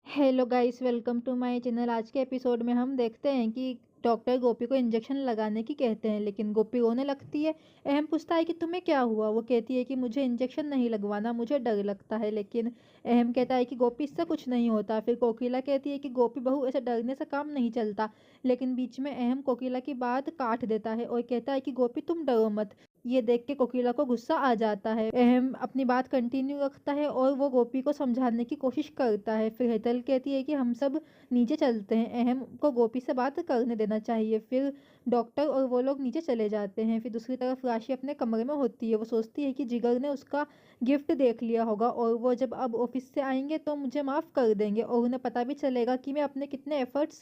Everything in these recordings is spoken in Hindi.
Hello guys, welcome to my channel. आज के एपिसोड में हम देखते हैं कि डॉक्टर गोपी को इंजेक्शन लगाने की कहते हैं, लेकिन गोपी रोने लगती है। अहम पूछता है कि तुम्हें क्या हुआ। वो कहती है कि मुझे इंजेक्शन नहीं लगवाना, मुझे डर लगता है। लेकिन अहम कहता है कि गोपी, इससे कुछ नहीं होता। फिर कोकिला कहती है कि गोपी बहू, ऐसे डरने से काम नहीं चलता। लेकिन बीच में अहम कोकिला की बात काट देता है और कहता है कि गोपी तुम डरो मत। ये देख के कोकिला को गुस्सा आ जाता है। अहम अपनी बात कंटिन्यू रखता है और वो गोपी को समझाने की कोशिश करता है। फिर हेतल कहती है कि हम सब नीचे चलते हैं, अहम को गोपी से बात करने देना चाहिए। फिर डॉक्टर और वो लोग नीचे चले जाते हैं। फिर दूसरी तरफ राशि अपने कमरे में होती है। वो सोचती है कि जिगर ने उसका गिफ्ट देख लिया होगा और वो जब अब ऑफिस से आएंगे तो मुझे माफ़ कर देंगे और उन्हें पता भी चलेगा कि मैं अपने कितने एफर्ट्स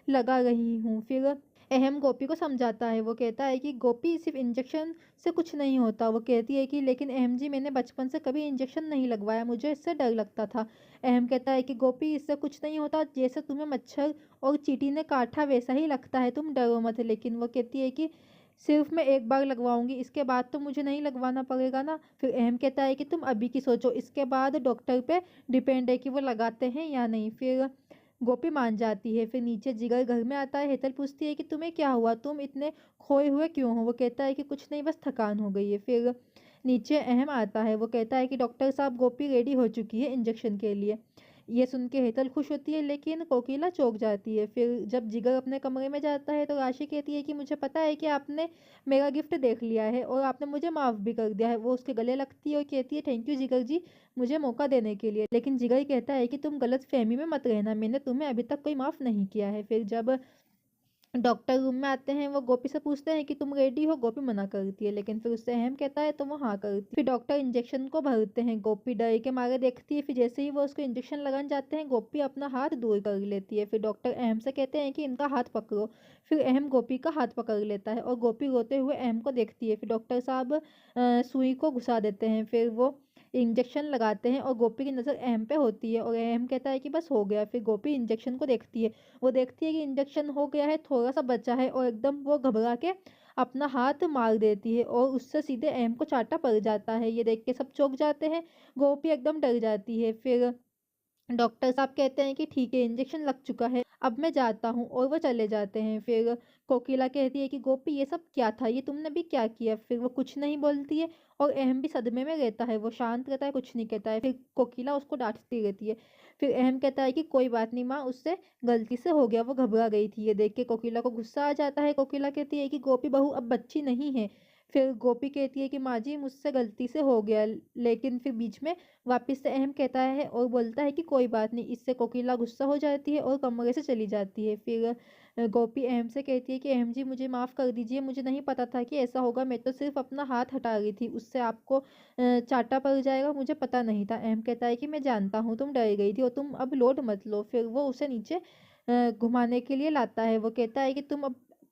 लगा रही हूँ। फिर अहम गोपी को समझाता है। वो कहता है कि गोपी, सिर्फ इंजेक्शन से कुछ नहीं होता। वो कहती है कि लेकिन अहम जी, मैंने बचपन से कभी इंजेक्शन नहीं लगवाया, मुझे इससे डर लगता था। अहम कहता है कि गोपी, इससे कुछ नहीं होता, जैसे तुम्हें मच्छर और चींटी ने काटा वैसा ही लगता है, तुम डरो मत। लेकिन वो कहती है कि सिर्फ मैं एक बार लगवाऊंगी, इसके बाद तो मुझे नहीं लगवाना पड़ेगा ना। फिर अहम कहता है कि तुम अभी की सोचो, इसके बाद डॉक्टर पे डिपेंड है कि वो लगाते हैं या नहीं। फिर गोपी मान जाती है। फिर नीचे जिगर घर में आता है। हेतल पूछती है कि तुम्हें क्या हुआ, तुम इतने खोए हुए क्यों हो। वो कहता है कि कुछ नहीं, बस थकान हो गई है। फिर नीचे अहम आता है। वो कहता है कि डॉक्टर साहब, गोपी रेडी हो चुकी है इंजेक्शन के लिए। ये सुन के हेतल खुश होती है, लेकिन कोकिला चौंक जाती है। फिर जब जिगर अपने कमरे में जाता है तो राशि कहती है कि मुझे पता है कि आपने मेरा गिफ्ट देख लिया है और आपने मुझे माफ़ भी कर दिया है। वो उसके गले लगती है और कहती है, थैंक यू जिगर जी, मुझे मौका देने के लिए। लेकिन जिगर कहता है कि तुम गलत फहमी में मत रहना, मैंने तुम्हें अभी तक कोई माफ़ नहीं किया है। फिर जब डॉक्टर रूम में आते हैं, वो गोपी से पूछते हैं कि तुम रेडी हो। गोपी मना करती है, लेकिन फिर उससे अहम कहता है तो वो हाँ करती है। फिर डॉक्टर इंजेक्शन को भरते हैं। गोपी डर के मारे देखती है। फिर जैसे ही वो उसको इंजेक्शन लगाने जाते हैं, गोपी अपना हाथ दूर कर लेती है। फिर डॉक्टर अहम से कहते हैं कि इनका हाथ पकड़ो। फिर अहम गोपी का हाथ पकड़ लेता है और गोपी रोते हुए अहम को देखती है। फिर डॉक्टर साहब सुई को घुसा देते हैं। फिर वो इंजेक्शन लगाते हैं और गोपी की नज़र अहम पे होती है और अहम कहता है कि बस हो गया। फिर गोपी इंजेक्शन को देखती है। वो देखती है कि इंजेक्शन हो गया है, थोड़ा सा बचा है और एकदम वो घबरा के अपना हाथ मार देती है और उससे सीधे अहम को चाटा पड़ जाता है। ये देख के सब चौंक जाते हैं। गोपी एकदम डर जाती है। फिर डॉक्टर साहब कहते हैं कि ठीक है, इंजेक्शन लग चुका है, अब मैं जाता हूँ, और वो चले जाते हैं। फिर कोकिला कहती है कि गोपी, ये सब क्या था, ये तुमने भी क्या किया। फिर वो कुछ नहीं बोलती है और अहम भी सदमे में रहता है। वो शांत रहता है, कुछ नहीं कहता है। फिर कोकिला उसको डांटती रहती है। फिर अहम कहता है कि कोई बात नहीं माँ, उससे गलती से हो गया, वो घबरा गई थी। ये देख के कोकिला को गुस्सा आ जाता है। कोकिला कहती है कि गोपी बहू अब बच्ची नहीं है। फिर गोपी कहती है कि माँ जी, मुझसे गलती से हो गया। लेकिन फिर बीच में वापस से अहम कहता है और बोलता है कि कोई बात नहीं। इससे कोकिला गुस्सा हो जाती है और कमरे से चली जाती है। फिर गोपी अहम से कहती है कि अहम जी, मुझे माफ़ कर दीजिए, मुझे नहीं पता था कि ऐसा होगा, मैं तो सिर्फ अपना हाथ हटा रही थी, उससे आपको चाटा पड़ जाएगा, मुझे पता नहीं था। अहम कहता है कि मैं जानता हूँ, तुम डर गई थी और तुम अब लोड मत लो। फिर वो उसे नीचे घुमाने के लिए लाता है। वो कहता है कि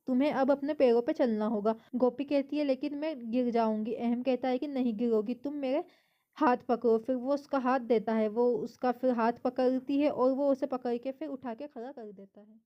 तुम्हें अब अपने पैरों पे चलना होगा। गोपी कहती है, लेकिन मैं गिर जाऊंगी। अहम कहता है कि नहीं गिरोगी, तुम मेरे हाथ पकड़ो। फिर वो उसका हाथ देता है। वो उसका फिर हाथ पकड़ती है और वो उसे पकड़ के फिर उठा के खड़ा कर देता है।